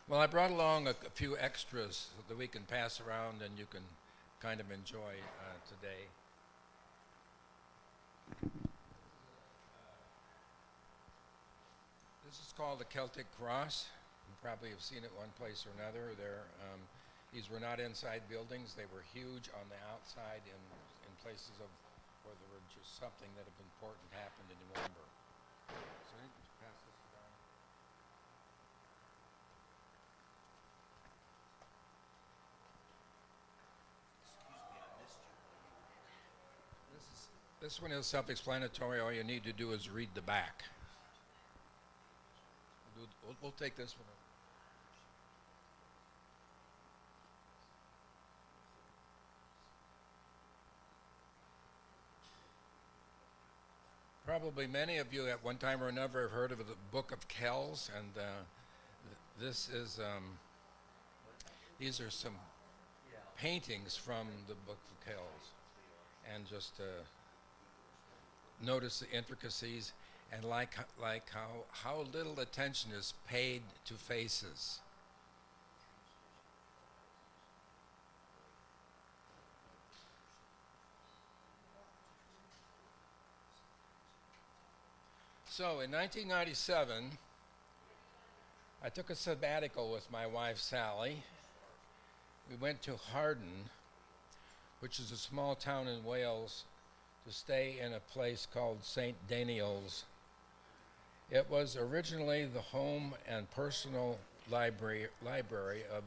Well, I brought along a few extras so that we can pass around and you can kind of enjoy today. This is called the Celtic Cross. You probably have seen it one place or another. These were not inside buildings. They were huge on the outside in places of where there were just something that important happened in November. So you can pass this around. This one is self-explanatory. All you need to do is read the back. We'll take this one. Probably many of you at one time or another have heard of the Book of Kells, and this is these are some paintings from the Book of Kells, and just notice the intricacies and like how little attention is paid to faces. So in 1997, I took a sabbatical with my wife Sally. We went to Harden, which is a small town in Wales, to stay in a place called St. Daniel's. It was originally the home and personal library of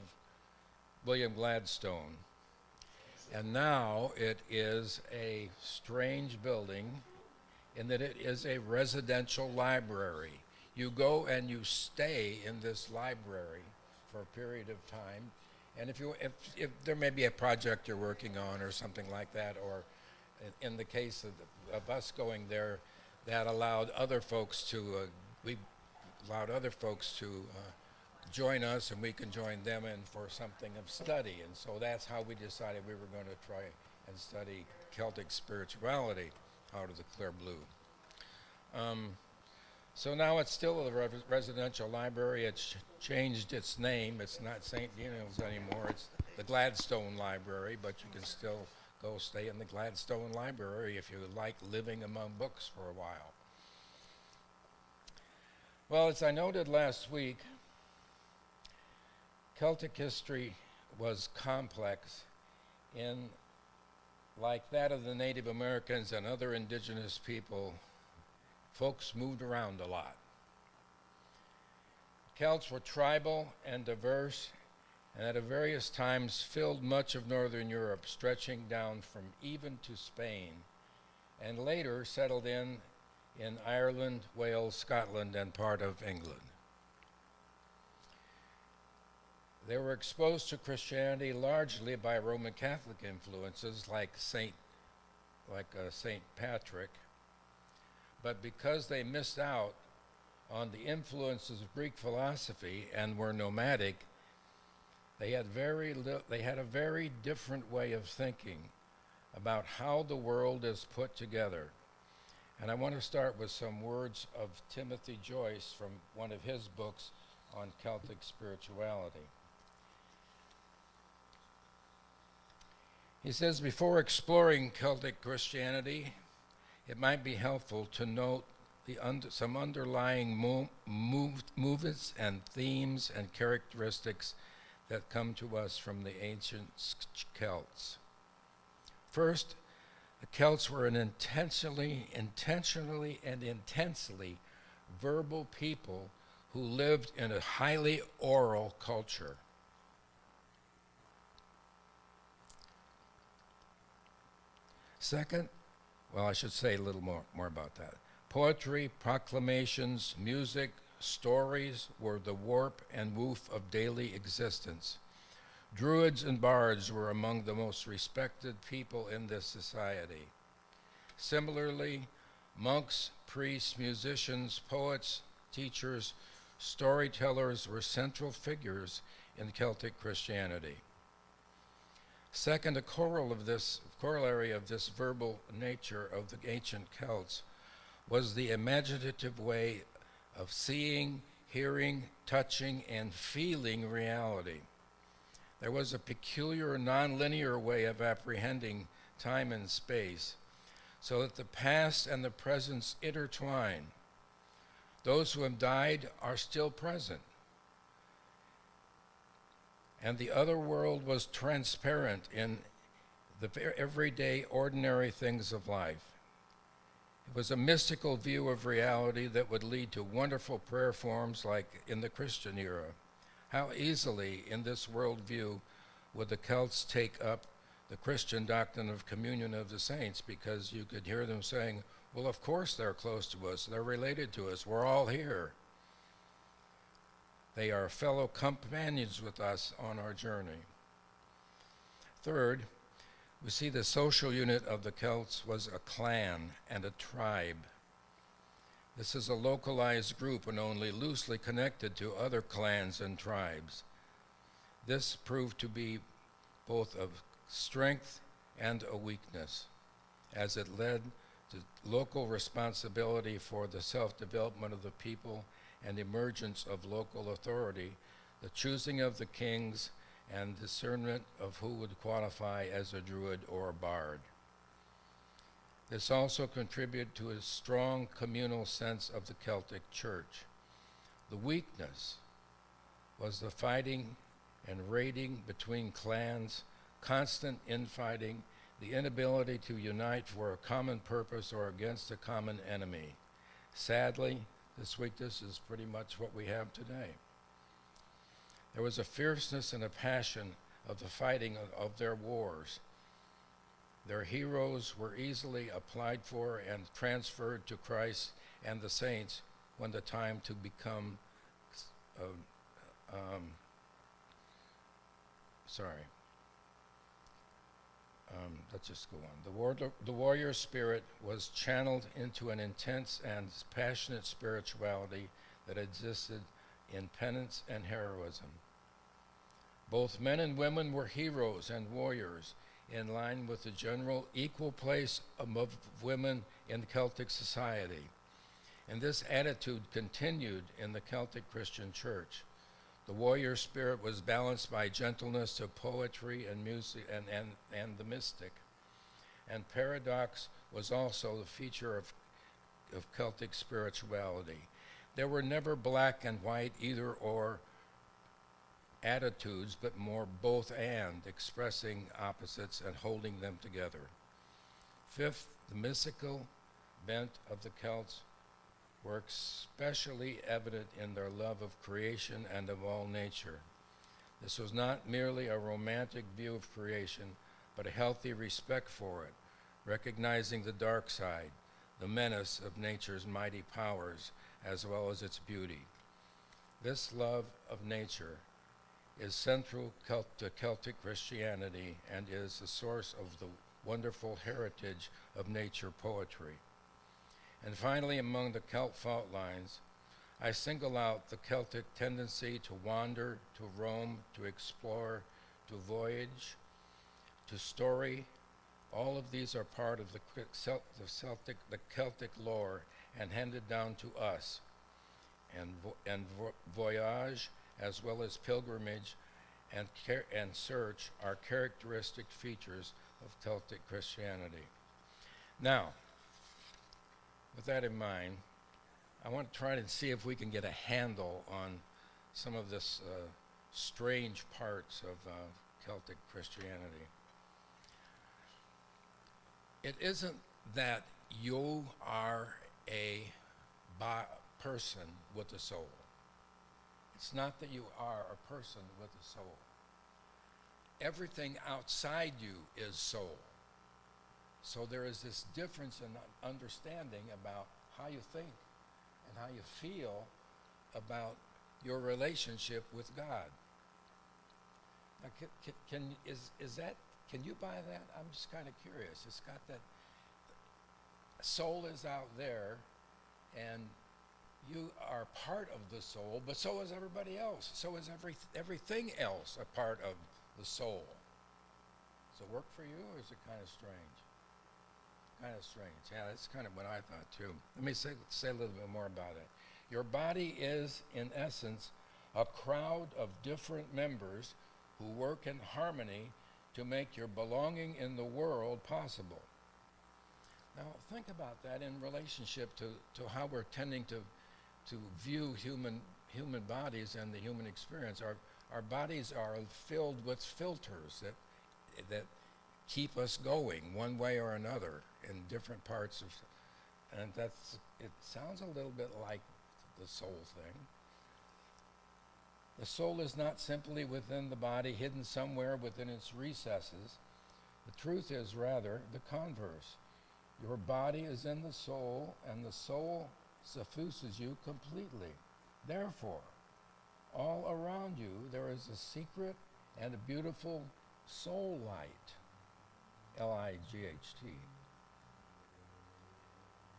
William Gladstone. And now it is a strange building in that it is a residential library. You go and you stay in this library for a period of time. And if there may be a project you're working on or something like that, or in the case of us going there, that allowed other folks to join us, and we can join them in for something of study. And so that's how we decided we were going to try and study Celtic spirituality out of the clear blue. So now it's still a residential library. It's changed its name. It's not St. Daniel's anymore. It's the Gladstone Library, but you can still go stay in the Gladstone Library if you like living among books for a while. Well, as I noted last week, Celtic history was complex in, like that of the Native Americans and other indigenous people, folks moved around a lot. Celts were tribal and diverse, and at various times filled much of northern Europe, stretching down from even to Spain, and later settled in Ireland, Wales, Scotland, and part of England. They were exposed to Christianity largely by Roman Catholic influences like Saint Patrick, but because they missed out on the influences of Greek philosophy and were nomadic, they had a very different way of thinking about how the world is put together. And I want to start with some words of Timothy Joyce from one of his books on Celtic spirituality. He says, before exploring Celtic Christianity, it might be helpful to note some underlying movements and themes and characteristics that come to us from the ancient Celts. First, the Celts were an intentionally and intensely verbal people who lived in a highly oral culture. Second, well, I should say a little more about that. Poetry, proclamations, music, stories were the warp and woof of daily existence. Druids and bards were among the most respected people in this society. Similarly, monks, priests, musicians, poets, teachers, storytellers were central figures in Celtic Christianity. Second, a corollary of this verbal nature of the ancient Celts was the imaginative way of seeing, hearing, touching, and feeling reality. There was a peculiar nonlinear way of apprehending time and space, so that the past and the present intertwine. Those who have died are still present. And the other world was transparent in the everyday, ordinary things of life. It was a mystical view of reality that would lead to wonderful prayer forms like in the Christian era. How easily in this worldview would the Celts take up the Christian doctrine of communion of the saints, because you could hear them saying, well, of course they're close to us, they're related to us, we're all here. They are fellow companions with us on our journey. Third, we see the social unit of the Celts was a clan and a tribe. This is a localized group and only loosely connected to other clans and tribes. This proved to be both of strength and a weakness, as it led to local responsibility for the self-development of the people and emergence of local authority, the choosing of the kings, and discernment of who would qualify as a druid or a bard. This also contributed to a strong communal sense of the Celtic Church. The weakness was the fighting and raiding between clans, constant infighting, the inability to unite for a common purpose or against a common enemy. Sadly, this weakness is pretty much what we have today. There was a fierceness and a passion of the fighting of their wars. Their heroes were easily applied for and transferred to Christ and the saints when the time to become, let's just go on. The warrior spirit was channeled into an intense and passionate spirituality that existed in penance and heroism. Both men and women were heroes and warriors, in line with the general equal place of women in Celtic society. And this attitude continued in the Celtic Christian Church. The warrior spirit was balanced by gentleness to poetry and music and the mystic. And paradox was also the feature of Celtic spirituality. There were never black and white either or attitudes, but more both and, expressing opposites and holding them together. Fifth, the mystical bent of the Celts were especially evident in their love of creation and of all nature. This was not merely a romantic view of creation, but a healthy respect for it, recognizing the dark side, the menace of nature's mighty powers, as well as its beauty. This love of nature is central to Celtic Christianity and is the source of the wonderful heritage of nature poetry. And finally, among the Celt fault lines, I single out the Celtic tendency to wander, to roam, to explore, to voyage, to story. All of these are part of the Celtic lore and handed down to us. And voyage, as well as pilgrimage and search, are characteristic features of Celtic Christianity. Now, with that in mind, I want to try to see if we can get a handle on some of this strange parts of Celtic Christianity. It isn't that you are a person with a soul. It's not that you are a person with a soul. Everything outside you is soul. So there is this difference in understanding about how you think and how you feel about your relationship with God. Now, can you buy that? I'm just kind of curious. It's got that soul is out there, and you are part of the soul, but so is everybody else. So is everything else a part of the soul. Does it work for you, or is it kind of strange? Kind of strange. Yeah, that's kind of what I thought too. Let me say a little bit more about it. Your body is, in essence, a crowd of different members who work in harmony to make your belonging in the world possible. Now, think about that in relationship to how we're tending to view human bodies and the human experience. Our bodies are filled with filters that keep us going one way or another in different parts of, and it sounds a little bit like the soul thing. The soul is not simply within the body, hidden somewhere within its recesses. The truth is rather the converse. Your body is in the soul, and the soul suffuses you completely. Therefore, all around you there is a secret and a beautiful soul light, L-I-G-H-T.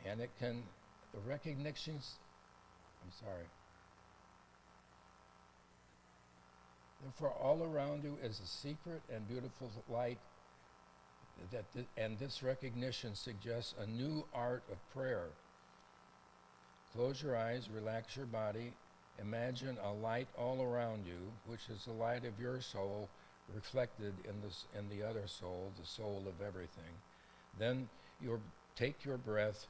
And it can, the recognitions, Therefore, all around you is a secret and beautiful light, and this recognition suggests a new art of prayer. Close your eyes, relax your body, imagine a light all around you, which is the light of your soul reflected in the other soul, the soul of everything. Then take your breath,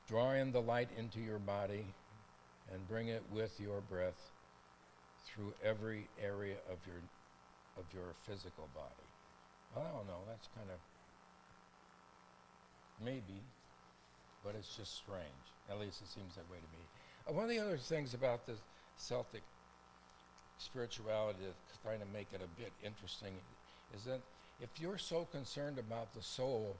draw in the light into your body, and bring it with your breath through every area of your physical body. Well, I don't know, that's kind of maybe, but it's just strange. At least it seems that way to me. One of the other things about the Celtic spirituality that's trying to make it a bit interesting is that if you're so concerned about the soul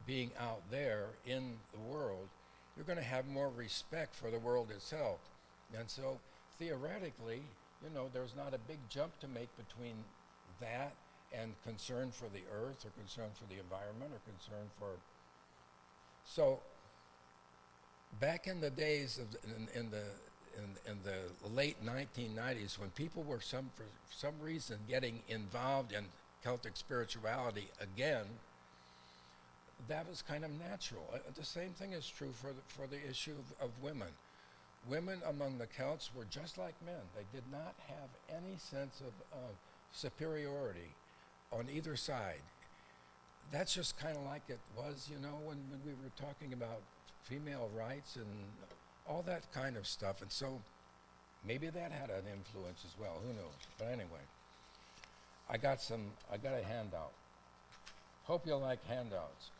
being out there in the world, you're going to have more respect for the world itself. And so theoretically, there's not a big jump to make between that and concern for the earth or concern for the environment or concern for... So back in the days of in the late 1990s, when people were for some reason getting involved in Celtic spirituality again, that was kind of natural. The same thing is true for the issue of women. Women among the Celts were just like men. They did not have any sense of superiority on either side. That's just kind of like it was, when we were talking about female rights and all that kind of stuff. And so maybe that had an influence as well. Who knows? But anyway, I got a handout. Hope you like handouts.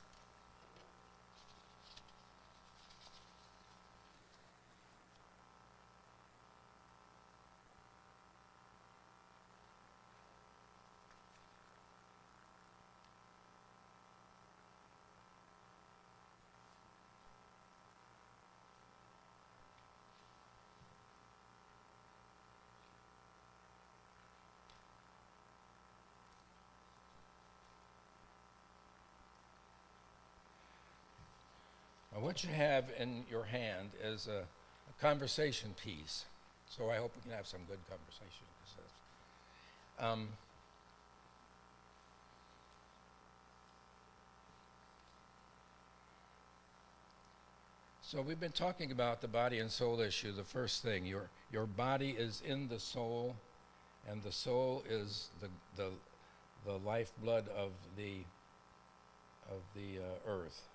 What you have in your hand is a conversation piece. So I hope we can have some good conversation. So we've been talking about the body and soul issue. The first thing, your body is in the soul, and the soul is the lifeblood of the earth.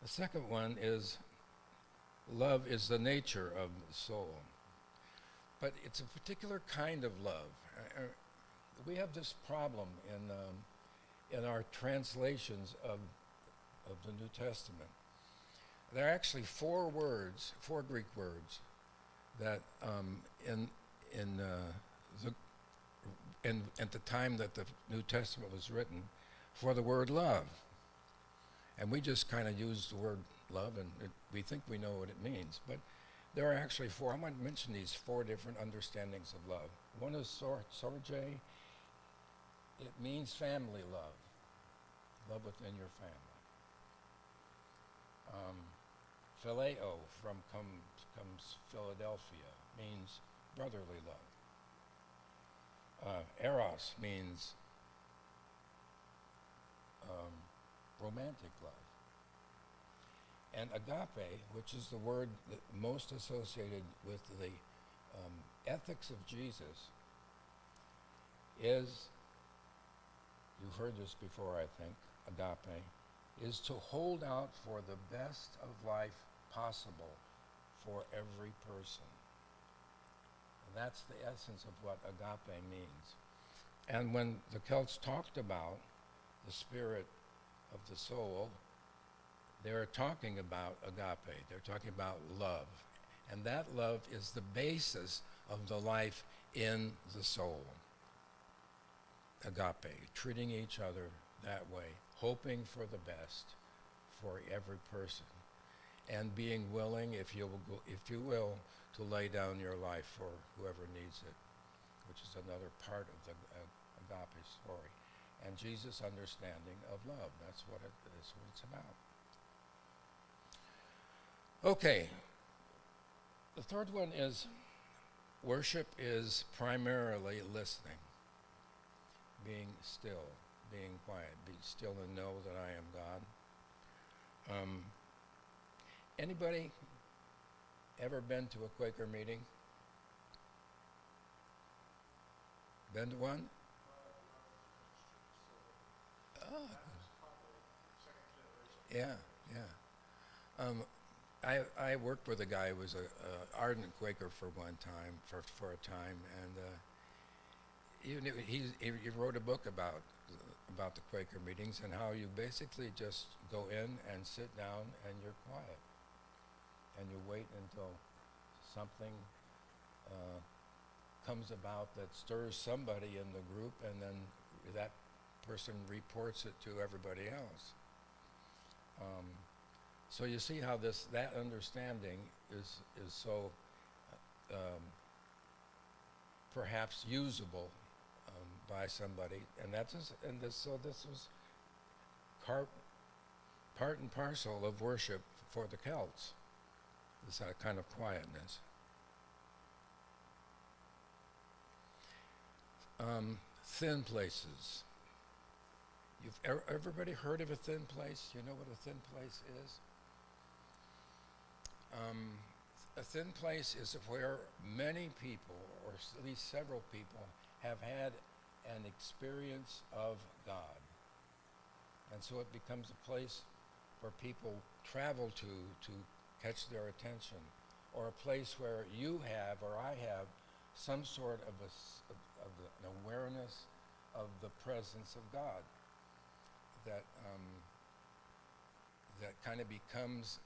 The second one is love is the nature of the soul. But it's a particular kind of love. We have this problem in our translations of the New Testament. There are actually four Greek words that at the time that the New Testament was written for the word love. And we just kind of use the word love, and we think we know what it means. But there are actually four. I want to mention these four different understandings of love. One is sorge. It means family love, love within your family. Phileo comes Philadelphia, means brotherly love. Eros means romantic love. And agape, which is the word that most associated with the ethics of Jesus, is, you've heard this before, I think, agape, is to hold out for the best of life possible for every person. And that's the essence of what agape means. And when the Celts talked about the spirit of the soul, they're talking about agape. They're talking about love. And that love is the basis of the life in the soul. Agape, treating each other that way, hoping for the best for every person, and being willing, if you will, to lay down your life for whoever needs it, which is another part of the agape story. And Jesus' understanding of love, that's what it's about. Okay, the third one is worship is primarily listening. Being still, being quiet, be still and know that I am God. Anybody ever been to a Quaker meeting? Been to one? Oh. Yeah. I worked with a guy who was a ardent Quaker for one time, for a time, and he wrote a book about the Quaker meetings and how you basically just go in and sit down and you're quiet. And you wait until something comes about that stirs somebody in the group, and then that person reports it to everybody else. So you see how that understanding is so perhaps usable by somebody, and so this was part and parcel of worship for the Celts. This kind of quietness. Thin places. You've everybody heard of a thin place? You know what a thin place is? A thin place is where many people, or at least several people, have had an experience of God. And so it becomes a place where people travel to catch their attention, or a place where you have, or I have, some sort of an awareness of the presence of God that kind of becomes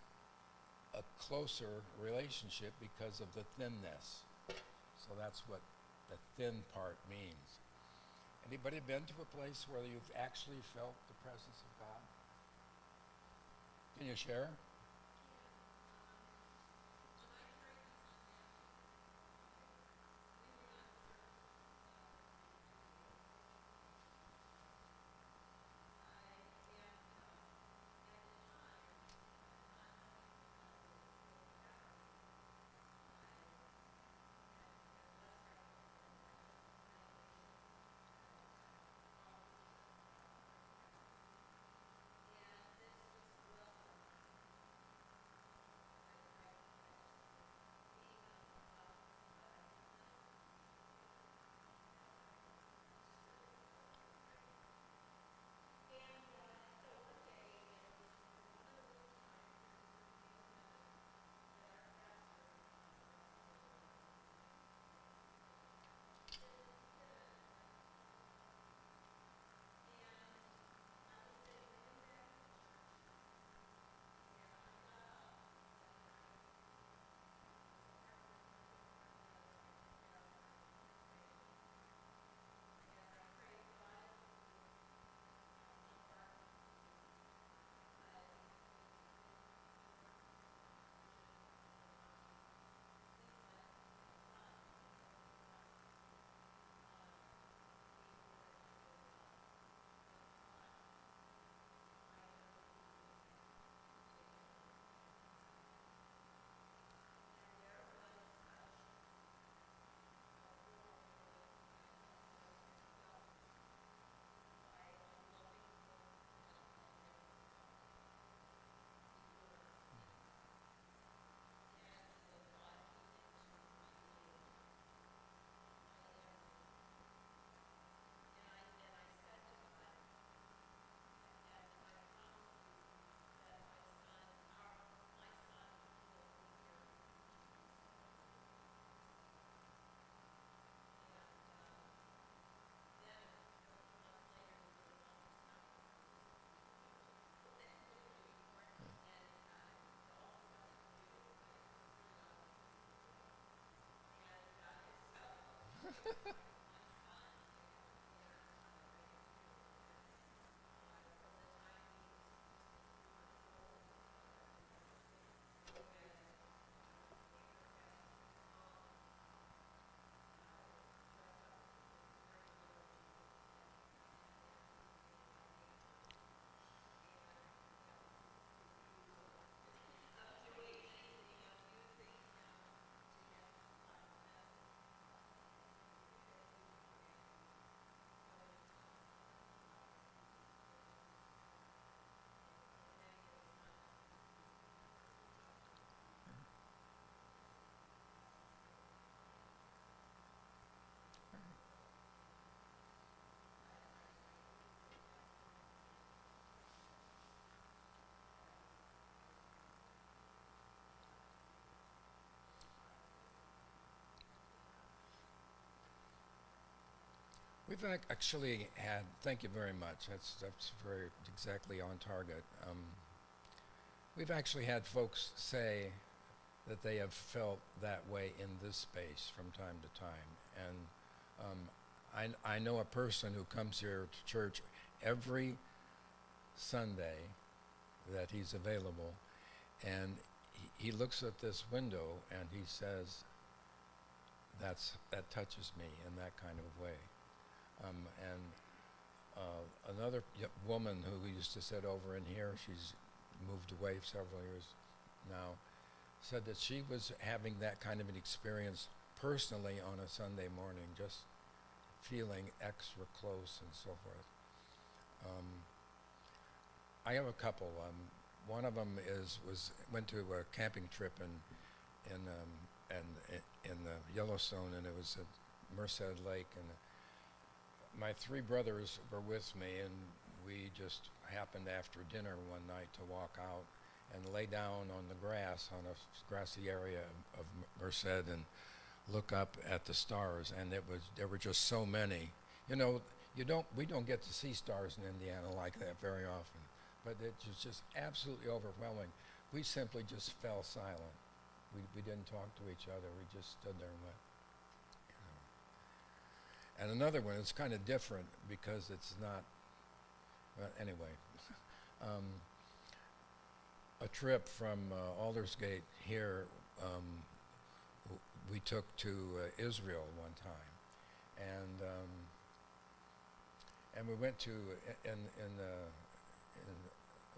a closer relationship because of the thinness. So that's what the thin part means. Anybody been to a place where you've actually felt the presence of God? Can you share? We've actually had, thank you very much, that's very exactly on target. We've actually had folks say that they have felt that way in this space from time to time. And I know a person who comes here to church every Sunday that he's available, and he looks at this window and he says, that touches me in that kind of way. Another woman who used to sit over in here, she's moved away several years now, said that she was having that kind of an experience personally on a Sunday morning, just feeling extra close and so forth. I have a couple. One of them went to a camping trip in the Yellowstone, and it was at Merced Lake, and my three brothers were with me, and we just happened after dinner one night to walk out and lay down on the grass on a grassy area of Merced and look up at the stars, and there were just so many. You know, we don't get to see stars in Indiana like that very often, but it was just absolutely overwhelming. We simply just fell silent. We didn't talk to each other. We just stood there and went. And another one is kind of different because it's not, anyway. A trip from Aldersgate here, we took to Israel one time, and we went to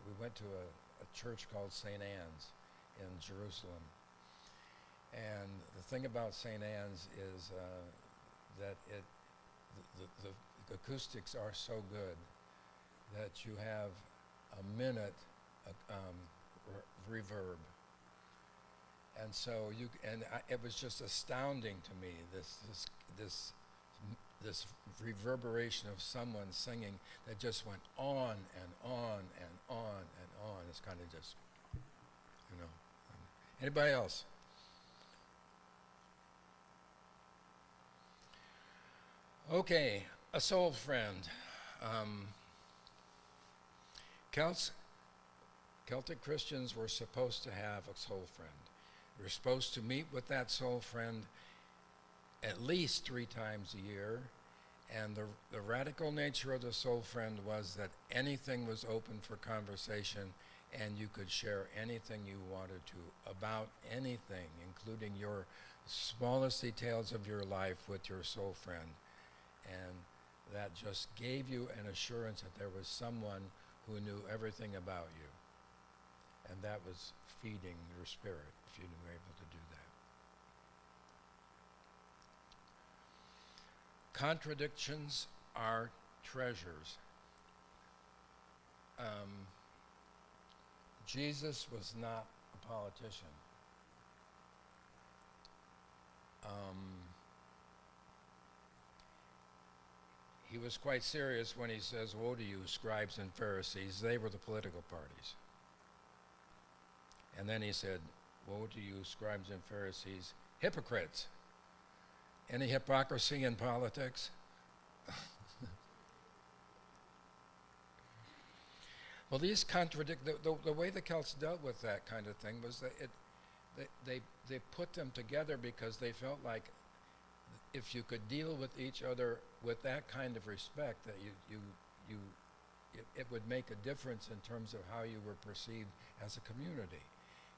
we went to a church called St. Anne's in Jerusalem. And the thing about St. Anne's is that the acoustics are so good that you have a minute reverb, and so it was just astounding to me, this reverberation of someone singing that just went on and on and on and on. It's kind of just, anybody else? Okay, a soul friend. Celtic Christians were supposed to have a soul friend. We were supposed to meet with that soul friend at least 3 times a year, and the radical nature of the soul friend was that anything was open for conversation, and you could share anything you wanted to about anything, including your smallest details of your life with your soul friend. And that just gave you an assurance that there was someone who knew everything about you. And that was feeding your spirit if you were able to do that. Contradictions are treasures. Jesus was not a politician. He was quite serious when he says, "Woe to you, scribes and Pharisees." They were the political parties. And then he said, "Woe to you, scribes and Pharisees, hypocrites." Any hypocrisy in politics? Well, these contradict, the way the Celts dealt with that kind of thing was that they put them together because they felt like if you could deal with each other with that kind of respect, that it would make a difference in terms of how you were perceived as a community.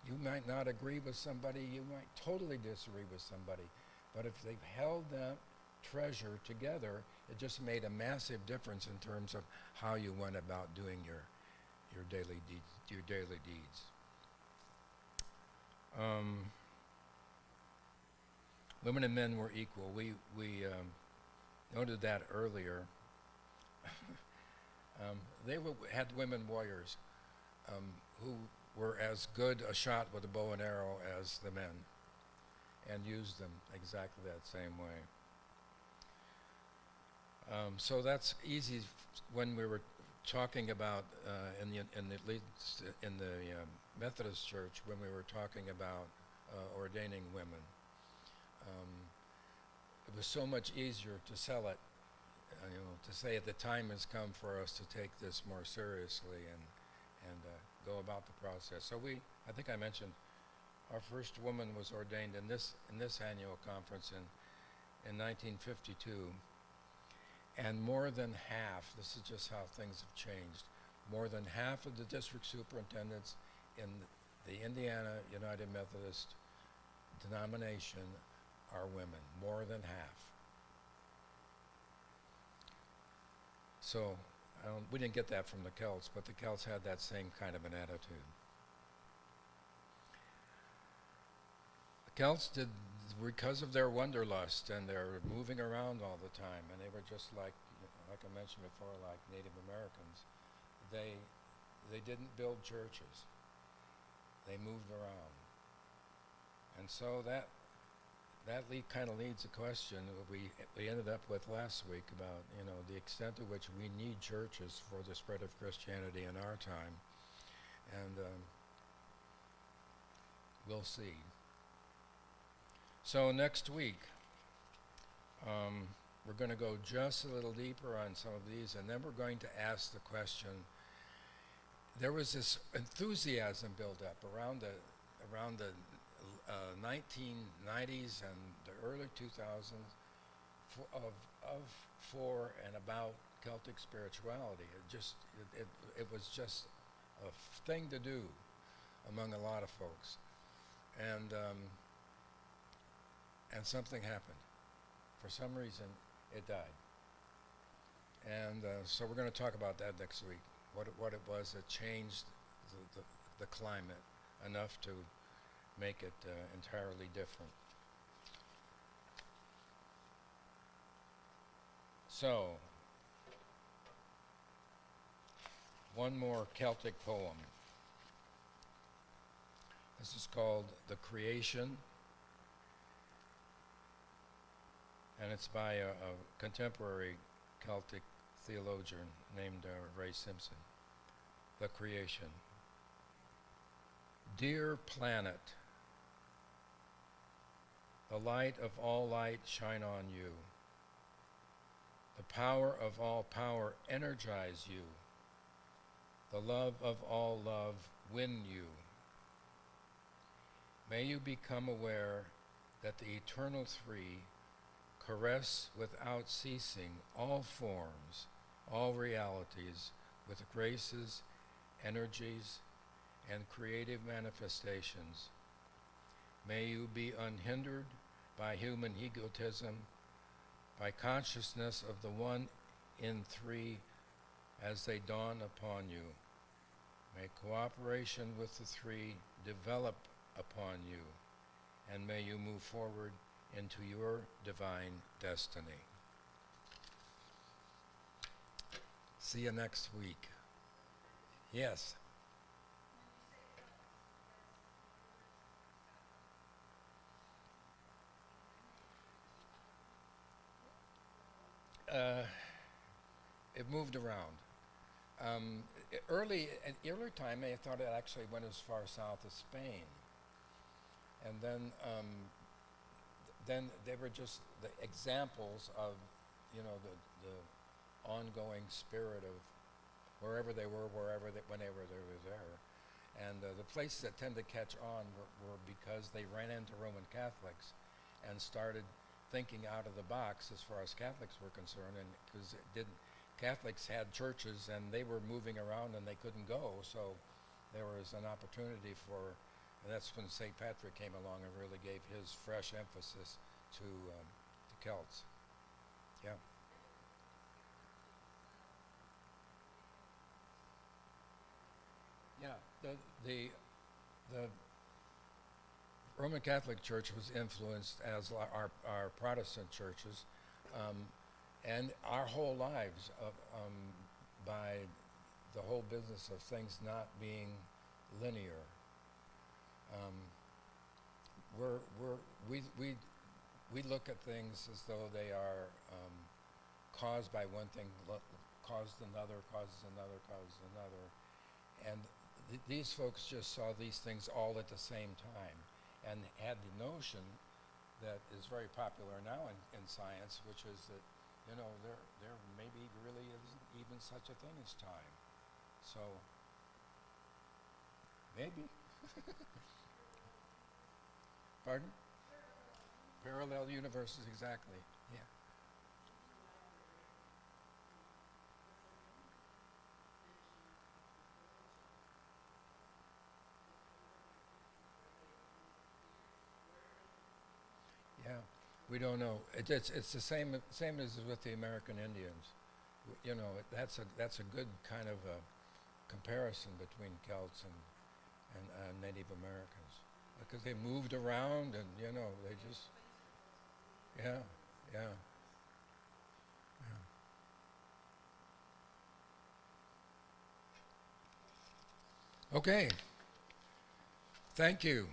You might not agree with somebody, you might totally disagree with somebody, but if they've held that treasure together, it just made a massive difference in terms of how you went about doing your daily deeds. Women and men were equal. We noted that earlier. They had women warriors who were as good a shot with a bow and arrow as the men, and used them exactly that same way. So that's easy when we were talking about in the Methodist Church, when we were talking about ordaining women. It was so much easier to sell it to say the time has come for us to take this more seriously and go about the process. So I think I mentioned, our first woman was ordained in this annual conference in 1952, and more than half, this is just how things have changed, more than half of the district superintendents in the Indiana United Methodist denomination are women, more than half. So we didn't get that from the Celts, but the Celts had that same kind of an attitude. The Celts did, because of their wanderlust and their moving around all the time, and they were just like I mentioned before, like Native Americans, they didn't build churches. They moved around. And so that kind of leads a question we ended up with last week about, the extent to which we need churches for the spread of Christianity in our time. And we'll see. So next week, we're going to go just a little deeper on some of these, and then we're going to ask the question. There was this enthusiasm built up around the 1990s and the early 2000s for and about Celtic spirituality. It was just a thing to do among a lot of folks, and something happened. For some reason, it died, and so we're going to talk about that next week. What it was that changed the climate enough to make it entirely different. So, one more Celtic poem. This is called The Creation, and it's by a contemporary Celtic theologian named Ray Simpson. The Creation. Dear planet, the light of all light shine on you. The power of all power energize you. The love of all love win you. May you become aware that the eternal three caress without ceasing all forms, all realities, with graces, energies, and creative manifestations. May you be unhindered by human egotism, by consciousness of the one in three as they dawn upon you. May cooperation with the three develop upon you, and may you move forward into your divine destiny. See you next week. Yes. It moved around. Early time, I thought it actually went as far south as Spain, and then they were just the examples of, the ongoing spirit of wherever they were, whenever they were there. And the places that tend to catch on were because they ran into Roman Catholics and started thinking out of the box as far as Catholics were concerned, and because Catholics had churches and they were moving around and they couldn't go, so there was an opportunity for, and that's when St. Patrick came along and really gave his fresh emphasis to the Celts. Yeah. Yeah, the Roman Catholic Church was influenced as our Protestant churches, and our whole lives by the whole business of things not being linear. We look at things as though they are caused by one thing, causes another, causes another, and these folks just saw these things all at the same time, and had the notion that is very popular now in science, which is that there maybe really isn't even such a thing as time. So, maybe. Pardon? Parallel universes, exactly. Yeah. Yeah. We don't know. It's the same as with the American Indians. That's a good kind of a comparison between Celts and Native Americans because they moved around and they just yeah yeah yeah. Okay. Thank you.